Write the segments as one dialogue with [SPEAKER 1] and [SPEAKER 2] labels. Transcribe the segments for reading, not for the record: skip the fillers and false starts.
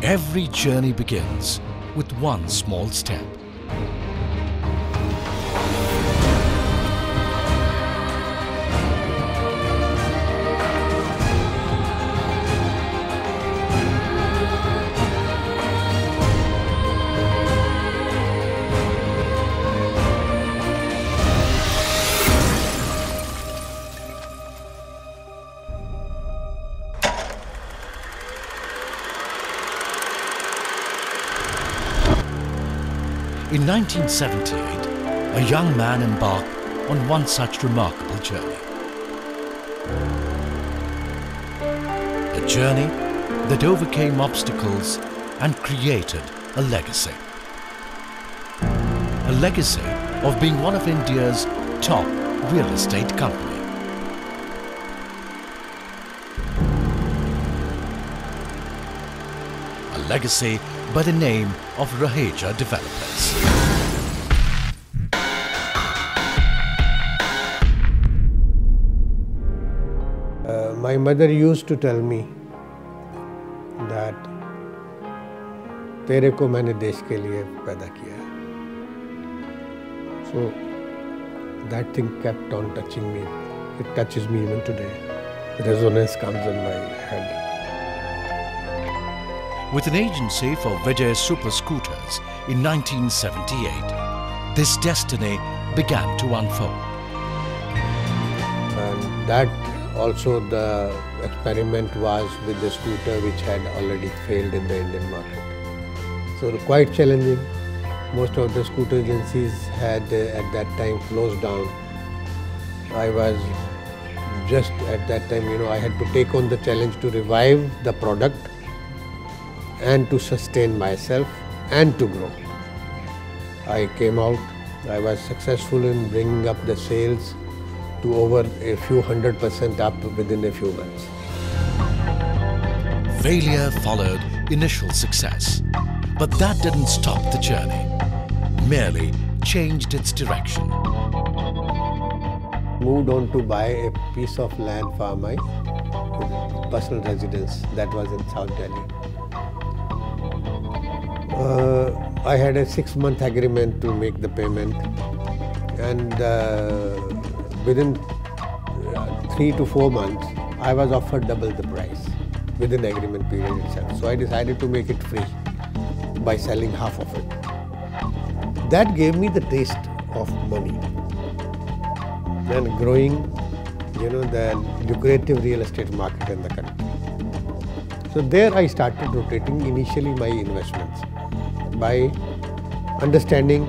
[SPEAKER 1] Every journey begins with one small step. In 1978, a young man embarked on one such remarkable journey. A journey that overcame obstacles and created a legacy. A legacy of being one of India's top real estate company. A legacy by the name of Raheja Developers.
[SPEAKER 2] My mother used to tell me that तेरे को मैंने देश के लिए पैदा किया है. So that thing kept on touching me. It touches me even today. Resonance comes in my head.
[SPEAKER 1] With an agency for Vijay Super Scooters in 1978, this destiny began to unfold.
[SPEAKER 2] And that also the experiment was with the scooter which had already failed in the Indian market. So quite challenging. Most of the scooter agencies had at that time closed down. I was just at that time, I had to take on the challenge to revive the product and to sustain myself and to grow. I came out, I was successful in bringing up the sales to over a few 100% up within a few months.
[SPEAKER 1] Failure followed initial success, but that didn't stop the journey, merely changed its direction.
[SPEAKER 2] Moved on to buy a piece of land for my personal residence that was in South Delhi. I had a 6-month agreement to make the payment, and within 3 to 4 months, I was offered double the price within the agreement period itself. So I decided to make it free by selling half of it. That gave me the taste of money and growing, the lucrative real estate market in the country. So there I started rotating initially my investments by understanding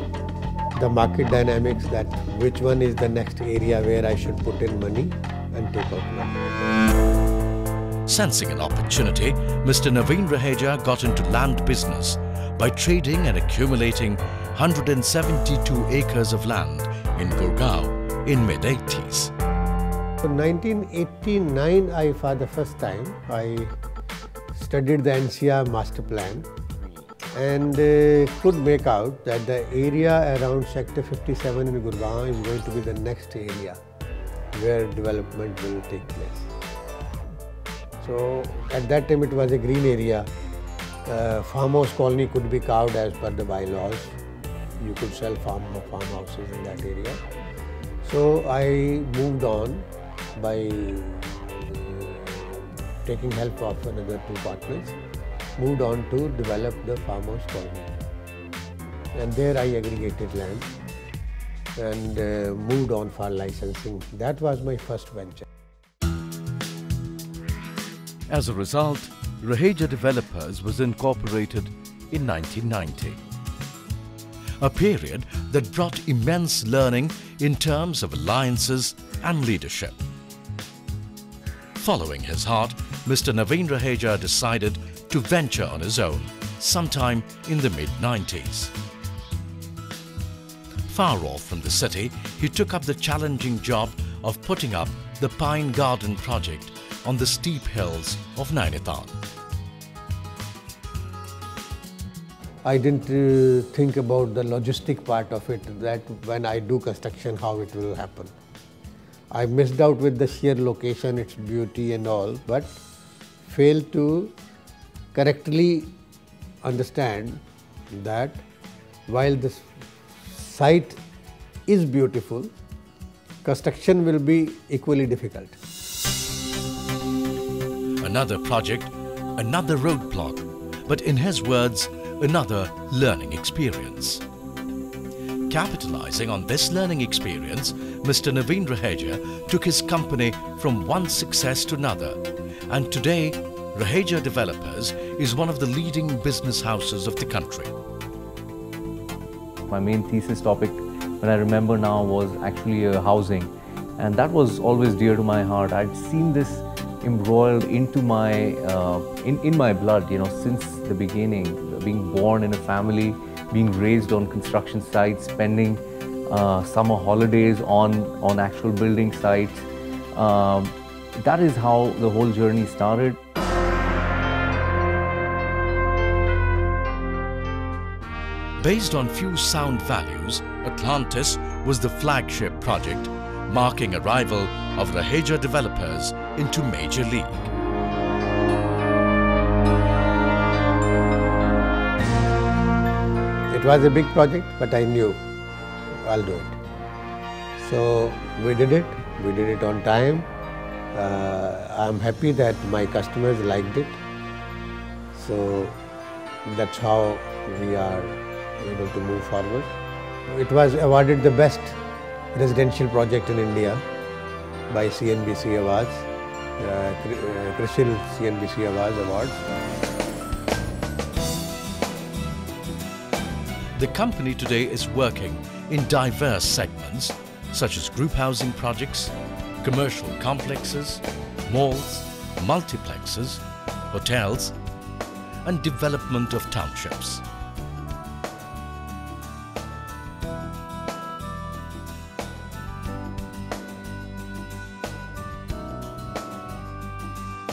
[SPEAKER 2] the market dynamics, that which one is the next area where I should put in money and take out money.
[SPEAKER 1] Sensing an opportunity, Mr. Naveen Raheja got into land business by trading and accumulating 172 acres of land in Gurgaon in mid-80s.
[SPEAKER 2] In 1989, for the first time, I studied the NCR master plan and could make out that the area around Sector 57 in Gurgaon is going to be the next area where development will take place. So at that time it was a green area. Farmhouse colony could be carved as per the bylaws. You could sell farmhouses in that area. So I moved on by taking help of another 2 partners. Moved on to develop the farmhouse colony. And there I aggregated land and moved on for licensing. That was my first venture.
[SPEAKER 1] As a result, Raheja Developers was incorporated in 1990. A period that brought immense learning in terms of alliances and leadership. Following his heart, Mr. Naveen Raheja decided to venture on his own sometime in the mid-90s. Far off from the city, he took up the challenging job of putting up the Pine Garden project on the steep hills of Nainital.
[SPEAKER 2] I didn't think about the logistic part of it, that when I do construction, how it will happen. I missed out with the sheer location, its beauty and all, but failed to correctly understand that while this site is beautiful, construction will be equally difficult.
[SPEAKER 1] Another project, another roadblock, but in his words, another learning experience. Capitalizing on this learning experience, Mr. Naveen Raheja took his company from one success to another, and today Raheja Developers is one of the leading business houses of the country.
[SPEAKER 3] My main thesis topic, when I remember now, was actually housing, and that was always dear to my heart. I'd seen this embroiled into my in my blood, since the beginning. Being born in a family, being raised on construction sites, spending summer holidays on actual building sites. That is how the whole journey started.
[SPEAKER 1] Based on few sound values, Atlantis was the flagship project, marking arrival of Raheja Developers into Major League.
[SPEAKER 2] It was a big project, but I knew I'll do it. So we did it on time. I'm happy that my customers liked it. So that's how we are able to move forward. It was awarded the best residential project in India by CNBC Awards, CRISIL CNBC Awards.
[SPEAKER 1] The company today is working in diverse segments such as group housing projects, commercial complexes, malls, multiplexes, hotels, and development of townships.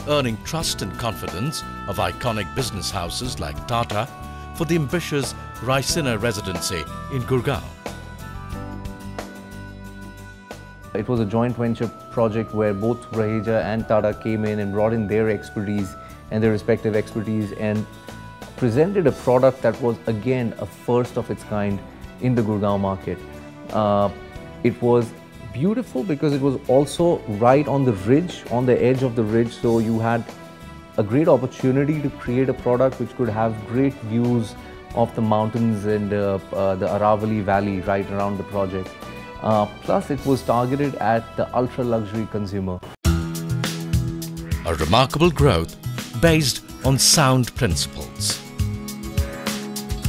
[SPEAKER 1] Earning trust and confidence of iconic business houses like Tata for the ambitious Raisina residency in Gurgaon.
[SPEAKER 3] It was a joint venture project where both Raheja and Tata came in and brought in their expertise and their respective expertise and presented a product that was again a first of its kind in the Gurgaon market. It was beautiful because it was also right on the ridge, on the edge of the ridge, so you had a great opportunity to create a product which could have great views of the mountains and the Aravali Valley right around the project. Plus it was targeted at the ultra luxury consumer.
[SPEAKER 1] A remarkable growth based on sound principles.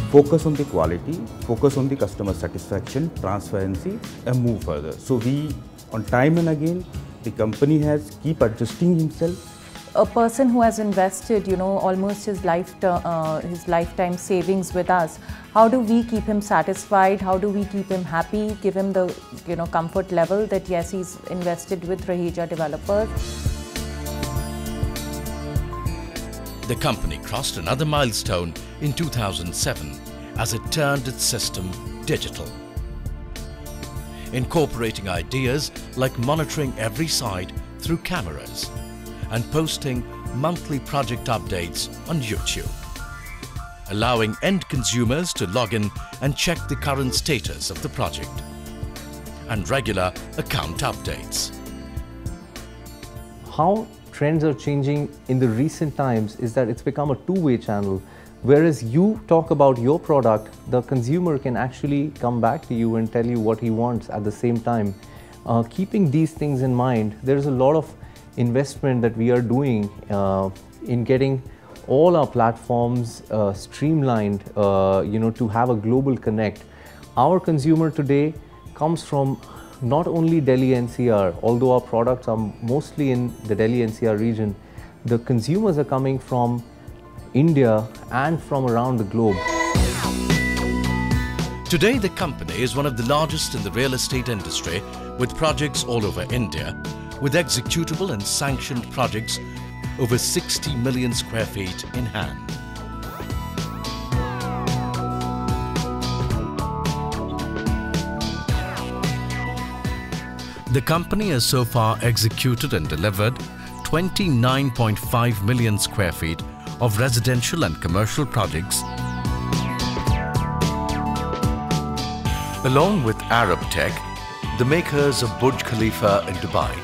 [SPEAKER 4] Focus on the quality, focus on the customer satisfaction, transparency, and move further. So we, on time and again, the company has keep adjusting himself.
[SPEAKER 5] A person who has invested, almost his lifetime savings with us, how do we keep him satisfied? How do we keep him happy? Give him the, comfort level that yes, he's invested with Raheja Developers.
[SPEAKER 1] The company crossed another milestone in 2007 as it turned its system digital. Incorporating ideas like monitoring every site through cameras and posting monthly project updates on YouTube, allowing end consumers to log in and check the current status of the project, and regular account updates.
[SPEAKER 3] How trends are changing in the recent times is that it's become a two-way channel. Whereas you talk about your product, the consumer can actually come back to you and tell you what he wants at the same time. Keeping these things in mind, there's a lot of investment that we are doing in getting all our platforms streamlined, to have a global connect. Our consumer today comes from not only Delhi NCR, although our products are mostly in the Delhi NCR region, the consumers are coming from India and from around the globe.
[SPEAKER 1] Today, the company is one of the largest in the real estate industry, with projects all over India, with executable and sanctioned projects over 60 million square feet in hand. The company has so far executed and delivered 29.5 million square feet of residential and commercial projects, along with Arab Tech, the makers of Burj Khalifa in Dubai,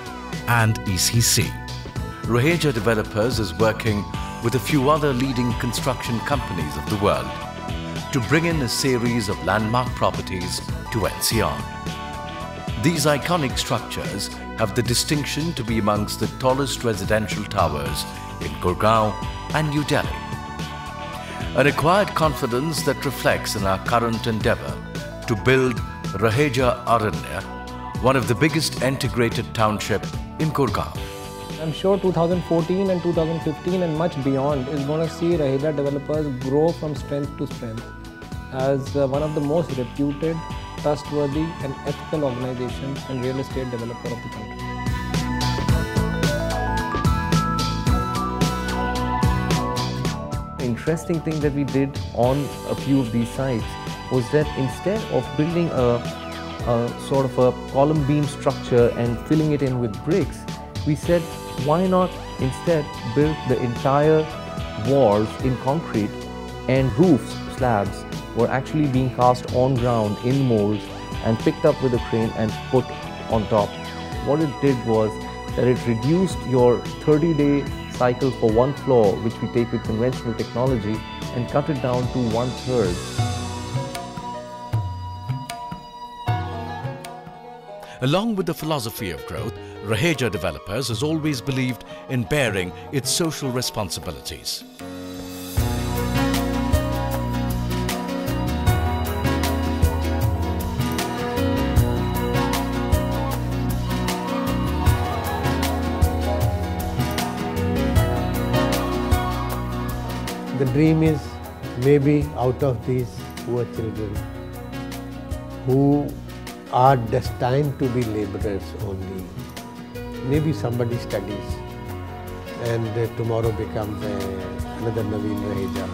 [SPEAKER 1] and ECC. Raheja Developers is working with a few other leading construction companies of the world to bring in a series of landmark properties to NCR. These iconic structures have the distinction to be amongst the tallest residential towers in Gurgaon and New Delhi. An acquired confidence that reflects in our current endeavour to build Raheja Aranya, one of the biggest integrated township in Gurgaon.
[SPEAKER 6] I'm sure 2014 and 2015 and much beyond is going to see Raheja Developers grow from strength to strength as one of the most reputed, trustworthy and ethical organizations and real estate developer of the country.
[SPEAKER 3] The interesting thing that we did on a few of these sites was that instead of building a sort of a column beam structure and filling it in with bricks, we said, why not instead build the entire walls in concrete, and roofs, slabs, were actually being cast on ground in molds and picked up with a crane and put on top. What it did was that it reduced your 30-day cycle for one floor, which we take with conventional technology, and cut it down to 1/3.
[SPEAKER 1] Along with the philosophy of growth, Raheja Developers has always believed in bearing its social responsibilities.
[SPEAKER 2] The dream is maybe out of these poor children who are destined to be laborers only, maybe somebody studies and tomorrow becomes another Naveen Raheja.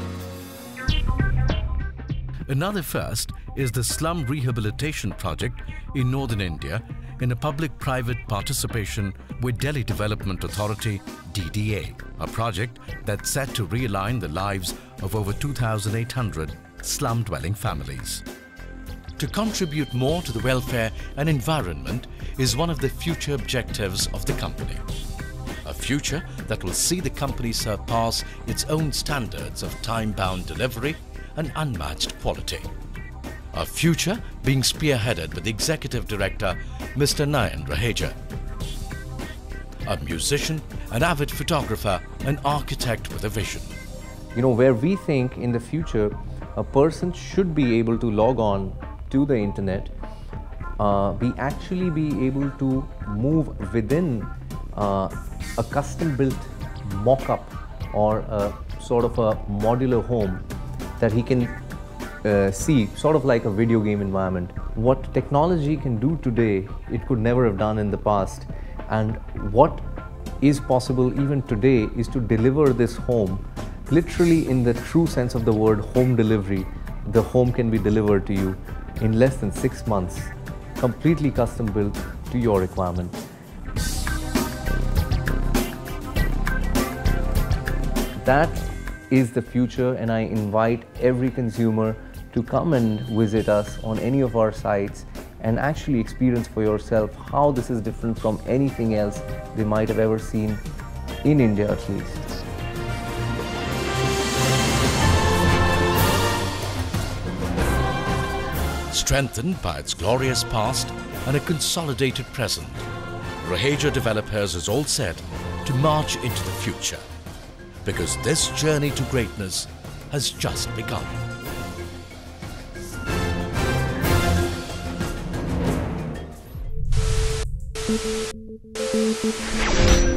[SPEAKER 1] Another first is the slum rehabilitation project in northern India in a public-private participation with Delhi Development Authority DDA, a project that's set to realign the lives of over 2,800 slum-dwelling families. To contribute more to the welfare and environment is one of the future objectives of the company. A future that will see the company surpass its own standards of time-bound delivery and unmatched quality. A future being spearheaded with Executive Director Mr. Nayan Raheja, a musician, an avid photographer, an architect with a vision.
[SPEAKER 3] You know, where we think in the future a person should be able to log on to the internet, we actually be able to move within a custom-built mock-up or a sort of a modular home that he can see, sort of like a video game environment. What technology can do today, it could never have done in the past. And what is possible even today is to deliver this home, literally in the true sense of the word, home delivery. The home can be delivered to you in less than 6 months, completely custom built to your requirement. That is the future, and I invite every consumer to come and visit us on any of our sites and actually experience for yourself how this is different from anything else they might have ever seen in India at least.
[SPEAKER 1] Strengthened by its glorious past and a consolidated present, Raheja Developers is all set to march into the future, because this journey to greatness has just begun.
[SPEAKER 7] Thank you.